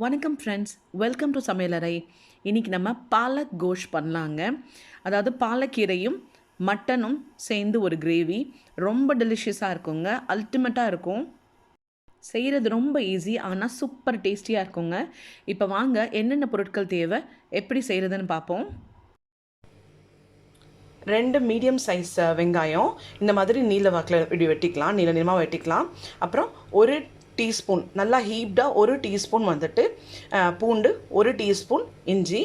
வணக்கம் friends, welcome to சமையலறை. இன்றைக்கி நம்ம பாலக் கோஷ் பண்ணலாங்க. அதாவது பாலக்கீரையும் மட்டனும் சேர்ந்து ஒரு கிரேவி ரொம்ப டெலிஷியஸாக இருக்குங்க. அல்டிமேட்டாக இருக்கும். செய்கிறது ரொம்ப ஈஸி, ஆனால் சூப்பர் டேஸ்டியாக இருக்குங்க. இப்போ வாங்க என்னென்ன பொருட்கள் தேவை, எப்படி செய்கிறதுன்னு பார்ப்போம். 2 மீடியம் சைஸ் வெங்காயம் இந்த மாதிரி நீல வாக்கில் இப்படி வெட்டிக்கலாம், நீல நீளமாக வெட்டிக்கலாம். அப்புறம் 1 டீஸ்பூன் நல்லா ஹீப்டாக 1 டீஸ்பூன் வந்துட்டு பூண்டு, 1 டீஸ்பூன் இஞ்சி,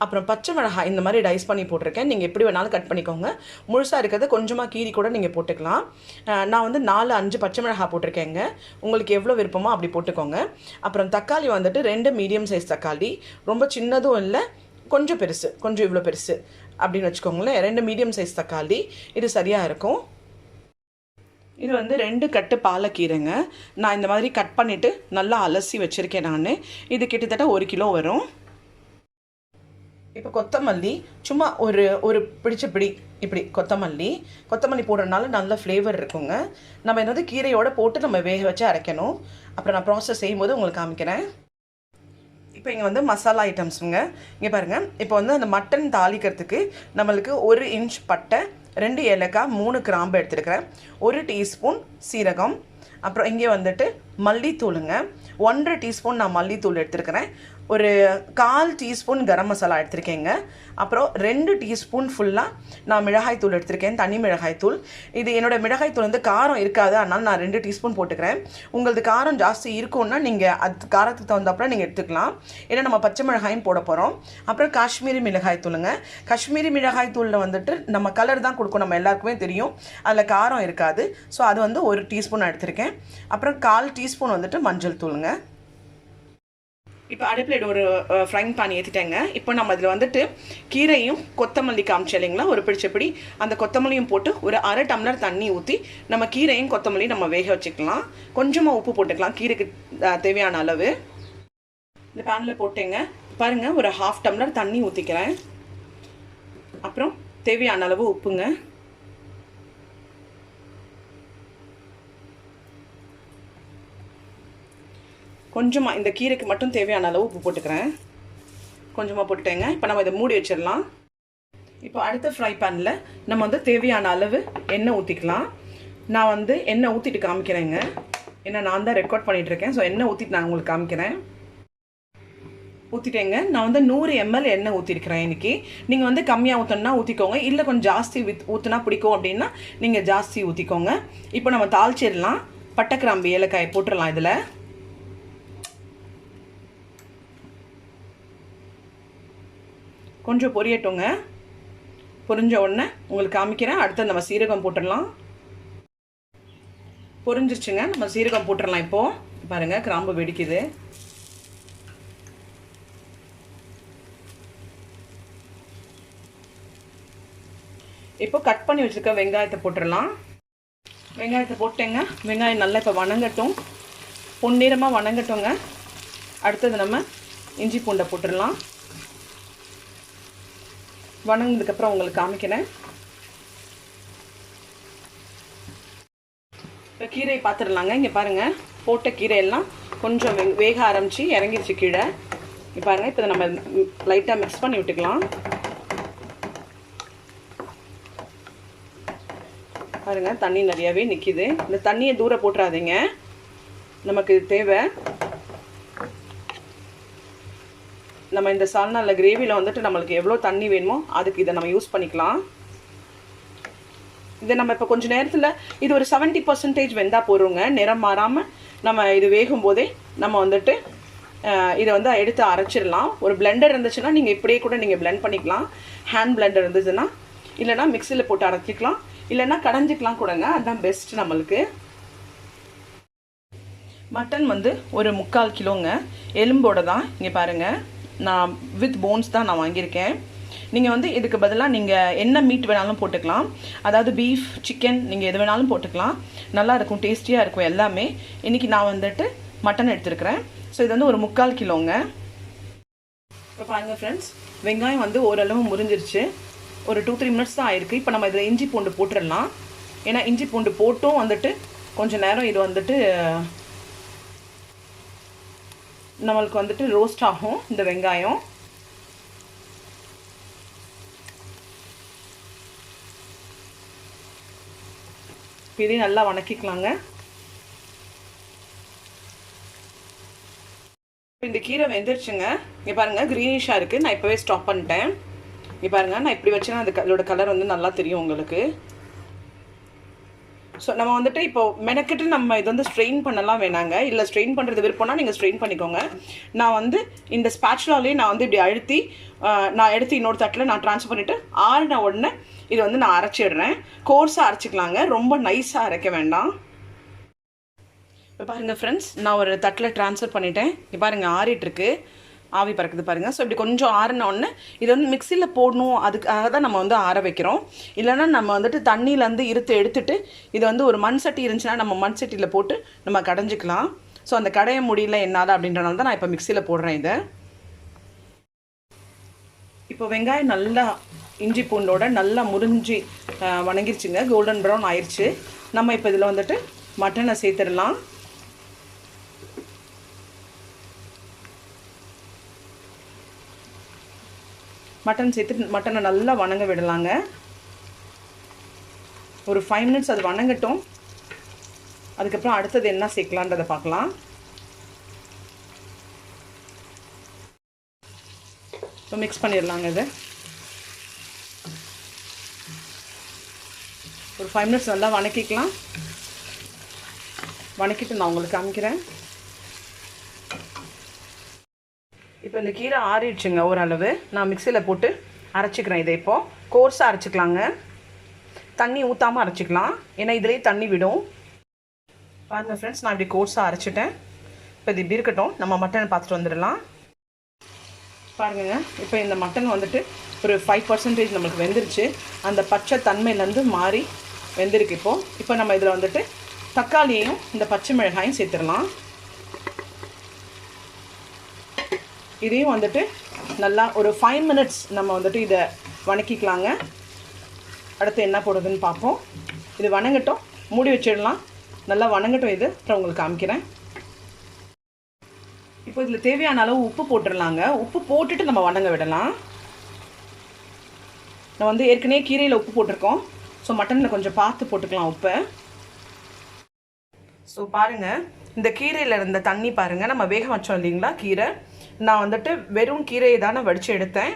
அப்புறம் பச்சை மிளகாய் இந்த மாதிரி டைஸ் பண்ணி போட்டிருக்கேன். நீங்கள் எப்படி வேணாலும் கட் பண்ணிக்கோங்க. முழுசாக இருக்கிறத கொஞ்சமாக கீரி கூட நீங்கள் போட்டுக்கலாம். நான் வந்து 4-5 பச்சை மிளகாய் போட்டிருக்கேங்க. உங்களுக்கு எவ்வளோ விருப்பமோ அப்படி போட்டுக்கோங்க. அப்புறம் தக்காளி வந்துட்டு 2 மீடியம் சைஸ் தக்காளி, ரொம்ப சின்னதும் இல்லை, கொஞ்சம் பெருசு, கொஞ்சம் இவ்வளோ பெருசு அப்படின்னு வச்சுக்கோங்களேன். 2 மீடியம் சைஸ் தக்காளி, இது சரியாக இருக்கும். இது வந்து 2 கட்டு பாலக்கீரைங்க. நான் இந்த மாதிரி கட் பண்ணிவிட்டு நல்லா அலசி வச்சுருக்கேன் நான். இது கிட்டத்தட்ட 1 கிலோ வரும். இப்போ கொத்தமல்லி சும்மா ஒரு பிடிச்ச பிடி இப்படி கொத்தமல்லி போடுறதுனால நல்ல ஃப்ளேவர் இருக்குங்க. நம்ம இந்த வந்து கீரையோடு போட்டு நம்ம வேக வச்சு அரைக்கணும். அப்புறம் நான் ப்ராசஸ் செய்யும்போது உங்களுக்கு காமிக்கிறேன். இப்போ இங்கே வந்து மசாலா ஐட்டம்ஸுங்க. இங்கே பாருங்கள், இப்போ வந்து அந்த மட்டன் தாளிக்கிறதுக்கு நம்மளுக்கு 1 இன்ச் பட்டை, 2 ஏலக்காய், 3 கிராம்பு எடுத்துருக்கிறேன், 1 டீஸ்பூன் சீரகம், அப்புறம் இங்கே வந்துட்டு மல்லித்தூளுங்க, 1.5 டீஸ்பூன் நான் மல்லித்தூள் எடுத்துருக்கிறேன், ஒரு 1/4 டீஸ்பூன் கரம் மசாலா எடுத்திருக்கேங்க, அப்புறம் 2 டீஸ்பூன் ஃபுல்லாக நான் மிளகாய்த்தூள் எடுத்திருக்கேன், தனி மிளகாய்த்தூள். இது என்னோடய மிளகாய்த்தூள் வந்து காரம் இருக்காது, அதனால் நான் 2 டீஸ்பூன் போட்டுக்கிறேன். உங்களது காரம் ஜாஸ்தி இருக்கும்னா நீங்கள் அது காரத்துக்கு தகுந்தப்பறம் நீங்கள் எடுத்துக்கலாம். ஏன்னா நம்ம பச்சை மிளகாயும் போட போகிறோம். அப்புறம் காஷ்மீரி மிளகாய்த்தூளுங்க. காஷ்மீரி மிளகாய்த்தூளில் வந்துட்டு நம்ம கலர் தான் கொடுக்கும், நம்ம எல்லாருக்குமே தெரியும், அதில் காரம் இருக்காது. ஸோ அது வந்து 1 டீஸ்பூன் எடுத்திருக்கேன். அப்புறம் 1/4 டீஸ்பூன் வந்துட்டு மஞ்சள் தூளுங்க. இப்போ அடுப்பில் ஒரு ஃப்ரைங் பேன் ஏற்றிட்டேங்க. இப்போ நம்ம அதில் வந்துட்டு கீரையும் கொத்தமல்லி காமிச்சேன் இல்லைங்களா, ஒரு பிடிச்சப்படி அந்த கொத்தமல்லியும் போட்டு ஒரு 1/2 டம்ளர் தண்ணி ஊற்றி நம்ம கீரையும் கொத்தமல்லியும் நம்ம வேக வச்சுக்கலாம். கொஞ்சமாக உப்பு போட்டுக்கலாம், கீரைக்கு தேவையான அளவு. இந்த பேனில் போட்டேங்க. பாருங்கள், ஒரு 1/2 டம்ளர் தண்ணி ஊற்றிக்கிறேன். அப்புறம் தேவையான அளவு உப்புங்க. கொஞ்சமாக இந்த கீரைக்கு மட்டும் தேவையான அளவு உப்பு போட்டுக்கிறேன். கொஞ்சமாக போட்டுட்டேங்க. இப்போ நம்ம இதை மூடி வச்சிடலாம். இப்போ அடுத்த ஃப்ரை பேனில் நம்ம வந்து தேவையான அளவு எண்ணெய் ஊற்றிக்கலாம். நான் வந்து எண்ணெய் ஊற்றிட்டு காமிக்கிறேங்க, ஏன்னா நான் தான் ரெக்கார்ட் பண்ணிகிட்ருக்கேன். ஸோ எண்ணெய் ஊற்றிட்டு நான் உங்களுக்கு காமிக்கிறேன். ஊற்றிட்டேங்க. நான் வந்து 100 ml எண்ணெய் ஊற்றிருக்கிறேன் இன்றைக்கி. நீங்கள் வந்து கம்மியாக ஊற்றணுன்னா ஊற்றிக்கோங்க, இல்லை கொஞ்சம் ஜாஸ்தி ஊற்றினா பிடிக்கும் அப்படின்னா நீங்கள் ஜாஸ்தி ஊற்றிக்கோங்க. இப்போ நம்ம தாளிச்சிடலாம். பட்டை, கிராம்பு, ஏலக்காயை போட்டுடலாம். இதில் கொஞ்சம் பொரியட்டுங்க. பொரிஞ்ச உடனே உங்களுக்கு காமிக்கிறேன். அடுத்து நம்ம சீரகம் போட்டுடலாம். பொரிஞ்சிருச்சுங்க, நம்ம சீரகம் போட்டுடலாம். இப்போது பாருங்கள், கிராம்பு வெடிக்குது. இப்போ கட் பண்ணி வச்சுருக்க வெங்காயத்தை போட்டுடலாம். வெங்காயத்தை போட்டேங்க. வெங்காயம் நல்லா இப்போ வணங்கட்டும், பொன்னிறமாக வணங்கட்டுங்க. அடுத்தது நம்ம இஞ்சி பூண்டை போட்டுடலாம். வணங்கினதுக்கப்புறம் உங்களுக்கு காமிக்கிறேன். இப்போ கீரையை பார்த்துடலாங்க. இங்கே பாருங்கள், போட்ட கீரையெல்லாம் கொஞ்சம் வேக ஆரம்பித்து இறங்கிடுச்சு கீழே. இங்கே பாருங்கள், இப்போ நம்ம லைட்டாக மிக்ஸ் பண்ணி விட்டுக்கலாம். பாருங்கள், தண்ணி நிறையாவே நிற்கிது. இந்த தண்ணியை தூர போட்டுறாதீங்க, நமக்கு இது தேவை. நம்ம இந்த சால்னாவில் கிரேவியில் வந்துட்டு நம்மளுக்கு எவ்வளோ தண்ணி வேணுமோ அதுக்கு இதை நம்ம யூஸ் பண்ணிக்கலாம். இதை நம்ம இப்போ கொஞ்சம் நேரத்தில் இது ஒரு 70% வெந்தால் போடுறோங்க. நிறம் மாறாமல் நம்ம இது வேகும் போதே நம்ம வந்துட்டு இதை வந்து எடுத்து அரைச்சிடலாம். ஒரு பிளெண்டர் இருந்துச்சுன்னா நீங்கள் இப்படியே கூட நீங்கள் பிளெண்ட் பண்ணிக்கலாம். ஹேண்ட் பிளெண்டர் இருந்துச்சுன்னா, இல்லைனா மிக்சியில் போட்டு அரைச்சிக்கலாம், இல்லைனா கடைஞ்சிக்கலாம் கூடங்க. அதுதான் பெஸ்ட் நம்மளுக்கு. மட்டன் வந்து ஒரு 3/4 கிலோங்க, எலும்போடு தான். இங்கே பாருங்கள், நான் வித் போன்ஸ் தான் நான் வாங்கியிருக்கேன். நீங்கள் வந்து இதுக்கு பதிலாக நீங்கள் என்ன மீட் வேணாலும் போட்டுக்கலாம். அதாவது பீஃப், சிக்கன், நீங்கள் எது வேணாலும் போட்டுக்கலாம். நல்லாயிருக்கும், டேஸ்டியாக இருக்கும் எல்லாமே. இன்றைக்கி நான் வந்துட்டு மட்டன் எடுத்துருக்கிறேன். ஸோ இது வந்து ஒரு 3/4 கிலோங்க. இப்போ பாருங்கள் ஃப்ரெண்ட்ஸ், வெங்காயம் வந்து ஓரளவு முறிஞ்சிருச்சு. ஒரு 2-3 மினிட்ஸ் தான் ஆயிருக்கு. இப்போ நம்ம இதில் இஞ்சி பூண்டு போட்டுடலாம். ஏன்னா இஞ்சி பூண்டு போட்டும் வந்துட்டு கொஞ்சம் நேரம் இது வந்துட்டு நம்மளுக்கு வந்துட்டு ரோஸ்ட் ஆகும் இந்த வெங்காயம். இதையும் நல்லா வணக்கிக்கலாங்க. இந்த கீரை வெந்துருச்சுங்க. இங்கே பாருங்கள் க்ரீனிஷாக இருக்குது. நான் இப்போவே ஸ்டாப் பண்ணிட்டேன். இங்கே பாருங்கள் நான் இப்படி வச்சேன்னா அதோட கலர் வந்து நல்லா தெரியும் உங்களுக்கு. ஸோ நம்ம வந்துட்டு இப்போ மெனக்கிட்டு நம்ம இது வந்து ஸ்ட்ரெயின் பண்ணலாம் வேணாங்க. இல்லை ஸ்ட்ரெயின் பண்ணுறது விருப்பம்னா நீங்கள் ஸ்ட்ரெயின் பண்ணிக்கோங்க. நான் வந்து இந்த ஸ்பேச்சுலாலே நான் வந்து இப்படி அழுத்தி நான் எடுத்து இன்னொரு தட்டில் நான் ட்ரான்ஸ்ஃபர் பண்ணிவிட்டு ஆறின உடனே இது வந்து நான் அரைச்சிடுறேன். கோர்ஸாக அரைச்சிக்கலாங்க, ரொம்ப நைஸாக அரைக்க வேண்டாம். இப்போ பாருங்கள் ஃப்ரெண்ட்ஸ், நான் ஒரு தட்டில் ட்ரான்ஸ்ஃபர் பண்ணிட்டேன். இப்போ பாருங்கள் ஆறிட்டுருக்கு, ஆவி பறக்குது பாருங்கள். ஸோ இப்படி கொஞ்சம் ஆறின உடனே இது வந்து மிக்சியில் போடணும், அதுக்காக தான் நம்ம வந்து ஆற வைக்கிறோம். இல்லைன்னா நம்ம வந்துட்டு தண்ணியிலேருந்து எடுத்துட்டு இது வந்து ஒரு மண் சட்டி இருந்துச்சுன்னா நம்ம மண் சட்டியில் போட்டு நம்ம கடைஞ்சிக்கலாம். ஸோ அந்த கடைய முடியல என்னால் அப்படின்றனால தான் நான் இப்போ மிக்சியில் போடுறேன் இதை. இப்போ வெங்காயம் நல்லா இஞ்சி பூண்டோட நல்லா முறிஞ்சி வணங்கிருச்சுங்க, கோல்டன் ப்ரௌன் ஆயிடுச்சு. நம்ம இப்போ இதில் வந்துட்டு மட்டனை சேர்த்துடலாம். மட்டன் சேர்த்து மட்டனை நல்லா வணங்க விடலாங்க. ஒரு 5 மினிட்ஸ் அது வணங்கட்டும். அதுக்கப்புறம் அடுத்தது என்ன சேர்க்கலான்றதை பார்க்கலாம். இப்போ மிக்ஸ் பண்ணிடலாங்க. இது ஒரு 5 மினிட்ஸ் நல்லா வணக்கிக்கலாம். வணக்கிட்டு நான் உங்களுக்கு காமிக்கிறேன். இப்போ இந்த கீரை ஆறிடுச்சுங்க ஓரளவு. நான் மிக்சியில் போட்டு அரைச்சிக்கிறேன். இதை இப்போது கோர்ஸாக அரைச்சிக்கலாங்க, தண்ணி ஊற்றாமல் அரைச்சிக்கலாம், ஏன்னா இதுலேயே தண்ணி விடும். பாருங்கள் ஃப்ரெண்ட்ஸ், நான் இப்படி கோர்ஸாக அரைச்சிட்டேன். இப்போ இது இப்படி இருக்கட்டும், நம்ம மட்டனை பார்த்துட்டு வந்துடலாம். பாருங்க, இப்போ இந்த மட்டன் வந்துட்டு ஒரு 5% நம்மளுக்கு வெந்துருச்சு. அந்த பச்சை தன்மையிலேருந்து மாறி வெந்திருக்கு. இப்போ நம்ம இதில் வந்துட்டு தக்காளியையும் இந்த பச்சை மிளகாயும் சேர்த்துடலாம். இதையும் வந்துட்டு நல்லா ஒரு 5 மினிட்ஸ் நம்ம வந்துட்டு இதை வணக்கிக்கலாங்க. அடுத்து என்ன போடுறதுன்னு பார்ப்போம். இது வணங்கட்டும், மூடி வச்சிடலாம். நல்லா வணங்கட்டும் இது, அப்புறம் உங்களுக்கு காமிக்கிறேன். இப்போ இதில் தேவையான அளவு உப்பு போட்டுடலாங்க. உப்பு போட்டுட்டு நம்ம வணங்க விடலாம். நான் வந்து ஏற்கனவே கீரையில் உப்பு போட்டிருக்கோம். ஸோ மட்டனில் கொஞ்சம் பார்த்து போட்டுக்கலாம் உப்பை. ஸோ பாருங்கள், இந்த கீரையில் இருந்த தண்ணி பாருங்கள், நம்ம வேக வச்சோம் இல்லைங்களா கீரை. நான் வந்துட்டு வெறும் கீரையை தானே வடித்து எடுத்தேன்.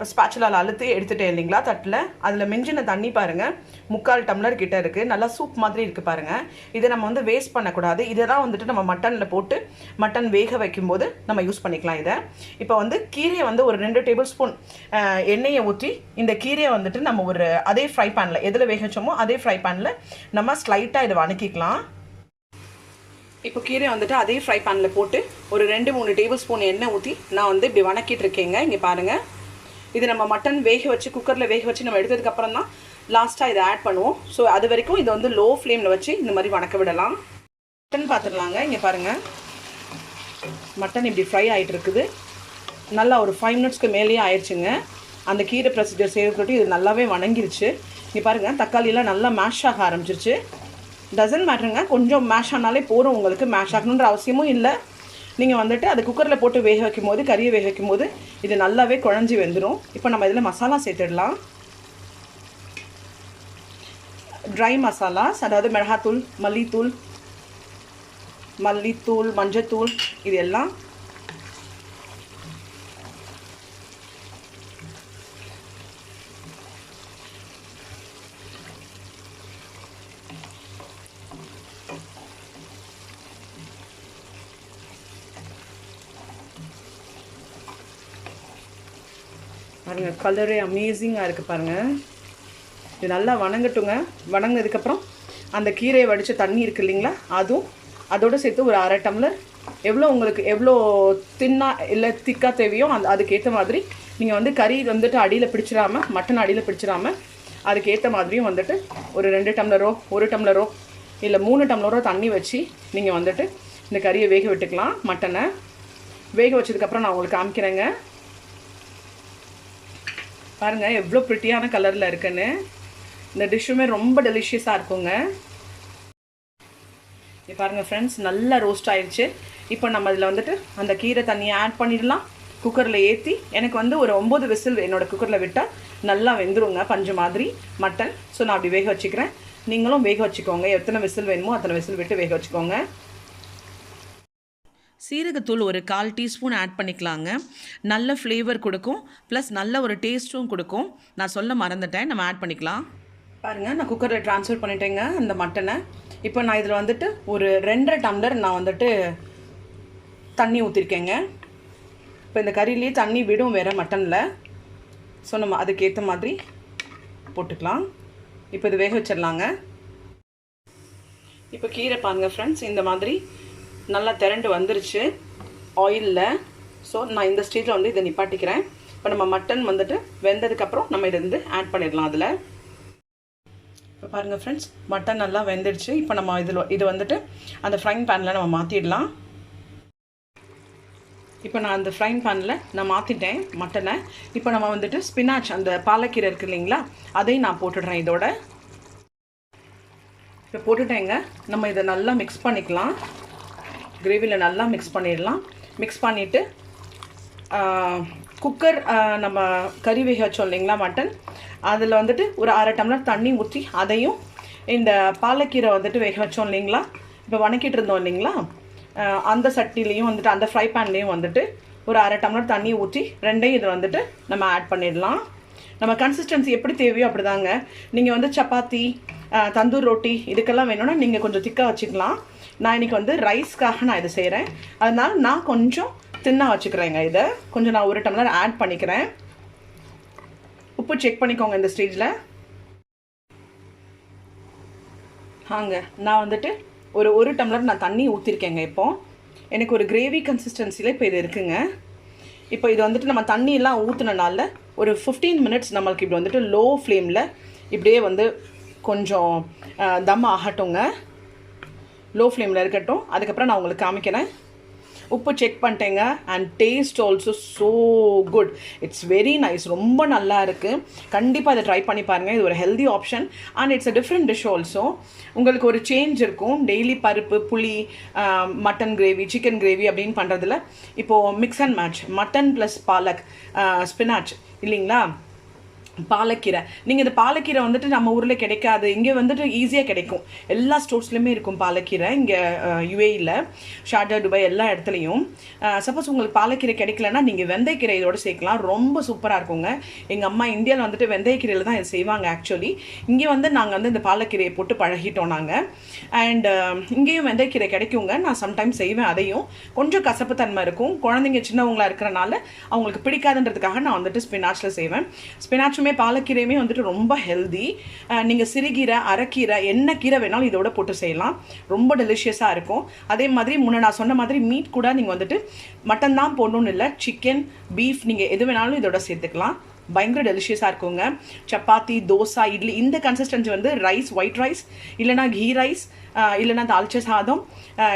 ஸ்பேச்சுலால் அழுத்தி எடுத்துட்டேன் இல்லைங்களா தட்டில். அதில் மிஞ்சின தண்ணி பாருங்கள் 3/4 டம்ளர் கிட்ட இருக்குது. நல்லா சூப் மாதிரி இருக்குது பாருங்கள். இதை நம்ம வந்து வேஸ்ட் பண்ணக்கூடாது. இதை தான் வந்துட்டு நம்ம மட்டனில் போட்டு மட்டன் வேக வைக்கும்போது நம்ம யூஸ் பண்ணிக்கலாம் இதை. இப்போ வந்து கீரையை வந்து ஒரு 2 டேபிள் ஸ்பூன் எண்ணெயை ஊற்றி இந்த கீரையை வந்துட்டு நம்ம ஒரு அதே ஃப்ரை பேனில் எதில் வேக வச்சோமோ அதே ஃப்ரை பேனில் நம்ம ஸ்லைட்டாக இதை வணக்கிக்கலாம். இப்போ கீரை வந்துட்டு அதே ஃப்ரை பேனில் போட்டு ஒரு 2-3 டேபிள் ஸ்பூன் எண்ணெய் ஊற்றி நான் வந்து இப்படி வணக்கிட்டு இருக்கேங்க. இங்கே பாருங்கள், இது நம்ம மட்டன் வேக வச்சு குக்கரில் வேக வச்சு நம்ம எடுத்ததுக்கப்புறம் தான் லாஸ்ட்டாக இதை ஆட் பண்ணுவோம். ஸோ அது வரைக்கும் இதை வந்து லோ ஃப்ளேமில் வச்சு இந்த மாதிரி வணக்க விடலாம். மட்டன் பார்த்துடலாங்க. இங்கே பாருங்கள், மட்டன் இப்படி ஃப்ரை ஆகிட்டு இருக்குது. நல்லா ஒரு 5 மினிட்ஸ்க்கு மேலேயே ஆயிடுச்சுங்க. அந்த கீரை ப்ரொசீஜர் செய்கிறதுக்கு இது நல்லாவே வணங்கிருச்சு. இங்கே பாருங்கள், தக்காளியெல்லாம் நல்லா மேஷ் ஆக ஆரம்பிச்சிருச்சு. டசன்ட் மேட்ருங்க, கொஞ்சம் மேஷ் ஆனாலே போதும். உங்களுக்கு மேஷ் ஆகணுன்ற அவசியமும் இல்லை. நீங்கள் வந்துட்டு அது குக்கரில் போட்டு வேக வைக்கும் போது, கறியை வேக வைக்கும் போது இது நல்லாவே குழஞ்சி வெந்துடும். இப்போ நம்ம இதில் மசாலா சேர்த்துடலாம். ட்ரை மசாலாஸ், அதாவது மிளகாத்தூள், மல்லித்தூள், மஞ்சத்தூள், இது எல்லாம். பாருங்கள், கலரே அமேசிங்காக இருக்குது பாருங்கள். இது நல்லா வணங்கட்டுங்க. வணங்கினதுக்கப்புறம் அந்த கீரையை வடித்த தண்ணி இருக்குது இல்லைங்களா, அதுவும் அதோடு சேர்த்து ஒரு 1/2 டம்ளர், உங்களுக்கு எவ்வளோ தின்னாக இல்லை திக்காக தேவையோ அதுக்கேற்ற மாதிரி நீங்கள் வந்து கறி வந்துட்டு அடியில் பிடிச்சிடாமல், மட்டன் அடியில் பிடிச்சிடாமல் அதுக்கேற்ற மாதிரியும் வந்துட்டு ஒரு 2 டம்ளரோ 1 டம்ளரோ இல்லை 3 டம்ளரோ தண்ணி வச்சு நீங்கள் வந்துட்டு இந்த கறியை வேக விட்டுக்கலாம். மட்டனை வேக வச்சதுக்கப்புறம் நான் உங்களுக்கு காமிக்கிறேங்க. பாருங்கள் எவ்வளோ ப்ரிட்டியான கலரில் இருக்குன்னு. இந்த டிஷ்ஷுமே ரொம்ப டெலிஷியஸாக இருக்குங்க. பாருங்கள் ஃப்ரெண்ட்ஸ், நல்லா ரோஸ்ட் ஆயிடுச்சு. இப்போ நம்ம இதில் வந்துட்டு அந்த கீரை தண்ணியை ஆட் பண்ணிடலாம். குக்கரில் ஏற்றி எனக்கு வந்து ஒரு 9 விசில் என்னோடய குக்கரில் விட்டால் நல்லா வெந்துருங்க பஞ்சு மாதிரி மட்டன். ஸோ நான் அப்படி வேக வச்சுக்கிறேன். நீங்களும் வேக வச்சுக்கோங்க. எத்தனை விசில் வேணுமோ அத்தனை விசில் விட்டு வேக வச்சுக்கோங்க. சீரகத்தூள் ஒரு 1/4 டீஸ்பூன் ஆட் பண்ணிக்கலாங்க. நல்ல ஃப்ளேவர் கொடுக்கும், ப்ளஸ் நல்ல ஒரு டேஸ்ட்டும் கொடுக்கும். நான் சொல்ல மறந்துட்டேன், நம்ம ஆட் பண்ணிக்கலாம். பாருங்கள், நான் குக்கரில் ட்ரான்ஸ்ஃபர் பண்ணிட்டேங்க அந்த மட்டனை. இப்போ நான் இதில் வந்துட்டு ஒரு 2.5 டம்ளர் நான் வந்துட்டு தண்ணி ஊற்றிருக்கேங்க. இப்போ இந்த கறியிலே தண்ணி விடும் வேறு மட்டனில். ஸோ நம்ம அதுக்கேற்ற மாதிரி போட்டுக்கலாம். இப்போ இது வேக வச்சிடலாங்க. இப்போ கீரை பாருங்கள் ஃப்ரெண்ட்ஸ், இந்த மாதிரி நல்லா திரண்டு வந்துருச்சு ஆயிலில். ஸோ நான் இந்த ஸ்டேஜில் வந்து இதை நிப்பாட்டிக்கிறேன். இப்போ நம்ம மட்டன் வந்துட்டு வெந்ததுக்கப்புறம் நம்ம இதை வந்து ஆட் பண்ணிடலாம் அதில். இப்போ பாருங்கள் ஃப்ரெண்ட்ஸ், மட்டன் நல்லா வெந்துடுச்சு. இப்போ நம்ம இது வந்துட்டு அந்த ஃப்ரைங் பேனில் நம்ம மாற்றிடலாம். இப்போ நான் அந்த ஃப்ரைங் பேனில் நான் மாற்றிட்டேன் மட்டனை. இப்போ நம்ம வந்துட்டு ஸ்பினாச், அந்த பாலக்கீரை இருக்குது இல்லைங்களா, அதையும் நான் போட்டுடுறேன் இதோட. இப்போ போட்டுட்டேங்க. நம்ம இதை நல்லா மிக்ஸ் பண்ணிக்கலாம். கிரேவியில் நல்லா மிக்ஸ் பண்ணிடலாம். மிக்ஸ் பண்ணிவிட்டு குக்கர் நம்ம கறி வேக வச்சோம் இல்லைங்களா மட்டன், அதில் வந்துட்டு ஒரு 1/2 டம்ளர் தண்ணி ஊற்றி அதையும் இந்த பாலக்கீரை வந்துட்டு வேக வச்சோம் இல்லைங்களா, இப்போ வணக்கிட்டு இருந்தோம் இல்லைங்களா, அந்த சட்டிலையும் வந்துட்டு அந்த ஃப்ரை பேன்லேயும் வந்துட்டு ஒரு 1/2 டம்ளர் தண்ணி ஊற்றி ரெண்டையும் இதை வந்துட்டு நம்ம ஆட் பண்ணிடலாம். நம்ம கன்சிஸ்டன்சி எப்படி தேவையோ அப்படி தாங்க. நீங்கள் வந்து சப்பாத்தி, தந்தூர் ரொட்டி இதுக்கெல்லாம் வேணும்னா நீங்கள் கொஞ்சம் திக்காக வச்சுக்கலாம். நான் இன்றைக்கி வந்து ரைஸ்க்காக நான் இதை செய்கிறேன். அதனால் நான் கொஞ்சம் தின்னாக வச்சுக்கிறேங்க. இதை கொஞ்சம் நான் 1 டம்ளர் ஆட் பண்ணிக்கிறேன். உப்பு செக் பண்ணிக்கோங்க இந்த ஸ்டேஜில். நான் வந்துட்டு ஒரு டம்ளர் நான் தண்ணி ஊற்றிருக்கேங்க. இப்போது எனக்கு ஒரு கிரேவி கன்சிஸ்டன்சியில் இப்போ இது இருக்குங்க. இப்போ இது வந்துட்டு நம்ம தண்ணியெல்லாம் ஊற்றுனனால ஒரு 15 மினிட்ஸ் நம்மளுக்கு இப்படி வந்துட்டு லோ ஃப்ளேமில் இப்படியே வந்து கொஞ்சம் தம் ஆகட்டுங்க. லோ ஃப்ளேமில் இருக்கட்டும். அதுக்கப்புறம் நான் உங்களுக்கு காமிக்கிறேன். உப்பு செக் பண்ணிட்டேங்க. And taste also so good. It's very nice. ரொம்ப நல்லா இருக்குது. கண்டிப்பாக இதை ட்ரை பண்ணி பாருங்கள். இது ஒரு healthy option and it's a different dish also. உங்களுக்கு ஒரு சேஞ்ச் இருக்கும். டெய்லி பருப்பு, புளி, மட்டன் கிரேவி, சிக்கன் கிரேவி அப்படின்னு பண்ணுறதுல இப்போது mix and match mutton plus palak, spinach இல்லைங்களா, பாலக்கீரை. நீங்கள் இந்த பாலக்கீரை வந்துட்டு நம்ம ஊரில் கிடைக்காது. இங்கே வந்துட்டு ஈஸியாக கிடைக்கும். எல்லா ஸ்டோர்ஸ்லையுமே இருக்கும் பாலக்கீரை. இங்கே யுஏஇயில், ஷார்ஜா, துபாய் எல்லா இடத்துலையும். சப்போஸ் உங்களுக்கு பாலக்கீரை கிடைக்கலன்னா நீங்கள் வெந்தயக்கீரை இதோடு சேர்க்கலாம். ரொம்ப சூப்பராக இருக்குங்க. எங்கள் அம்மா இந்தியாவில் வந்துட்டு வெந்தயக்கீரையில் தான் இது செய்வாங்க ஆக்சுவலி. இங்கே வந்து நாங்கள் வந்து இந்த பாலக்கீரையை போட்டு பழகிட்டோம் நாங்கள். அண்ட் இங்கேயும் வெந்தயக்கீரை கிடைக்குங்க. நான் சம்டைம்ஸ் செய்வேன். அதையும் கொஞ்சம் கசப்பு தன்மை இருக்கும். குழந்தைங்க சின்னவங்களாக இருக்கிறனால அவங்களுக்கு பிடிக்காதுன்றதுக்காக நான் வந்துட்டு ஸ்பினாச்சில் செய்வேன். ஸ்பினாச்சும் பாலக்கீரையுமே வந்துட்டு ரொம்ப ஹெல்தி. நீங்கள் சிறுகீரை, அரைக்கீரை, என்ன கீரை வேணாலும் இதோட போட்டு செய்யலாம். ரொம்ப டெலிஷியஸாக இருக்கும். அதே மாதிரி முன்னே நான் சொன்ன மாதிரி மீட் கூட நீங்கள் வந்துட்டு மட்டன் தான் போடணும்னு இல்லை, சிக்கன், பீஃப் நீங்கள் எது வேணாலும் இதோட சேர்த்துக்கலாம். பயங்கர டெலிஷியஸாக இருக்குங்க. சப்பாத்தி, தோசா, இட்லி இந்த கன்சிஸ்டன்சி வந்து ரைஸ், ஒயிட் ரைஸ் இல்லைனா கீ ரைஸ் இல்லைனா தால்ச்சா சாதம்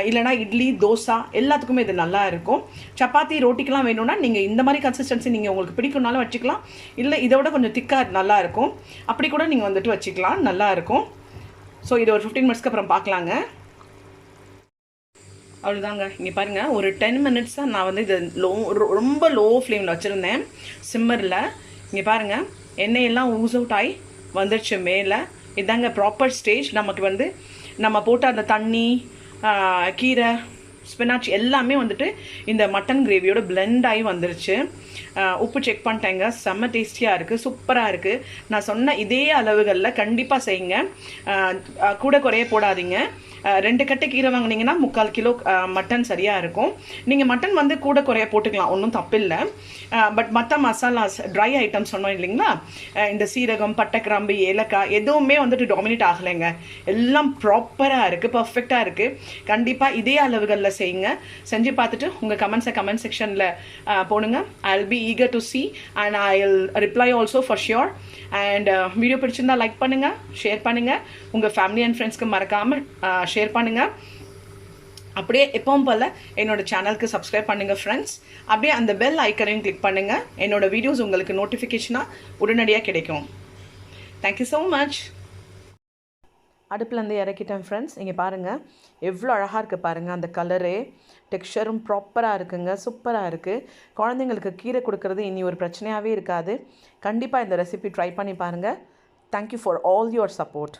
இல்லைனா இட்லி, தோசா எல்லாத்துக்குமே இது நல்லா இருக்கும். சப்பாத்தி, ரோட்டிக்கெலாம் வேணும்னா நீங்கள் இந்த மாதிரி கன்சிஸ்டன்சி நீங்கள் உங்களுக்கு பிடிக்கும்னாலும் வச்சுக்கலாம். இல்லை இதை விட கொஞ்சம் திக்காக நல்லாயிருக்கும், அப்படி கூட நீங்கள் வந்துட்டு வச்சுக்கலாம், நல்லாயிருக்கும். ஸோ இது ஒரு 15 மினிட்ஸ்க்கு அப்புறம் பார்க்கலாங்க. அவ்வளோதாங்க. இங்கே பாருங்கள், ஒரு 10 மினிட்ஸாக நான் வந்து இது ரொம்ப லோ ஃப்ளேமில் வச்சுருந்தேன், சிம்மரில். இங்கே பாருங்கள், எண்ணெயெல்லாம் ஊஸ் அவுட் ஆகி வந்துடுச்சு மேலே. இதாங்க ப்ராப்பர் ஸ்டேஜ். நமக்கு வந்து நம்ம போட்ட அந்த தண்ணி, கீரை, ஸ்பினாச் எல்லாமே வந்துட்டு இந்த மட்டன் கிரேவியோட பிளெண்ட் ஆகி வந்துருச்சு. உப்பு செக் பண்ணிட்டேங்க. செம்ம டேஸ்டியாக இருக்குது, சூப்பராக இருக்குது. நான் சொன்ன இதே அளவுகளில் கண்டிப்பாக செய்யுங்க. கூட குறைய போடாதீங்க. 2 கட்டு கீரை வாங்கினீங்கன்னா 3/4 கிலோ மட்டன் சரியாக இருக்கும். நீங்கள் மட்டன் வந்து கூட குறைய போட்டுக்கலாம், ஒன்றும் தப்பில்லை. பட் மற்ற மசாலாஸ், ட்ரை ஐட்டம்ஸ் சொன்னோம் இல்லைங்களா, இந்த சீரகம், பட்டை, கிராம்பு, ஏலக்காய் எதுவுமே வந்துட்டு டாமினேட் ஆகலைங்க. எல்லாம் ப்ராப்பராக இருக்குது, பர்ஃபெக்டாக இருக்குது. கண்டிப்பாக இதே அளவுகளில் செய்யுங்க. செஞ்சு பார்த்துட்டு உங்கள் கமெண்ட் செக்ஷனில் போடுங்க. I'll be eager to see and I'll reply also for sure. And video பிடிச்சிருந்தா லைக் பண்ணுங்கள், ஷேர் பண்ணுங்கள், உங்கள் ஃபேமிலி அண்ட் ஃப்ரெண்ட்ஸ்க்கு மறக்காமல் ஷேர் பண்ணுங்கள். அப்படியே எப்பவும் போல் என்னோடய சேனலுக்கு சப்ஸ்கிரைப் பண்ணுங்கள் ஃப்ரெண்ட்ஸ். அப்படியே அந்த பெல் ஐக்கனையும் கிளிக் பண்ணுங்கள். என்னோடய வீடியோஸ் உங்களுக்கு நோட்டிஃபிகேஷனாக உடனடியாக கிடைக்கும். Thank you so much. அடுப்புலேருந்து இறக்கிட்டேன் ஃப்ரெண்ட்ஸ். இங்கே பாருங்கள் எவ்வளோ அழகாக இருக்குது பாருங்கள். அந்த கலரே டெக்ஸ்சரும் ப்ராப்பராக இருக்குங்க. சூப்பராக இருக்குது. குழந்தைங்களுக்கு கீரை கொடுக்கறது இனி ஒரு பிரச்சனையாகவே இருக்காது. கண்டிப்பாக இந்த ரெசிபி ட்ரை பண்ணி பாருங்கள். Thank you for all your support.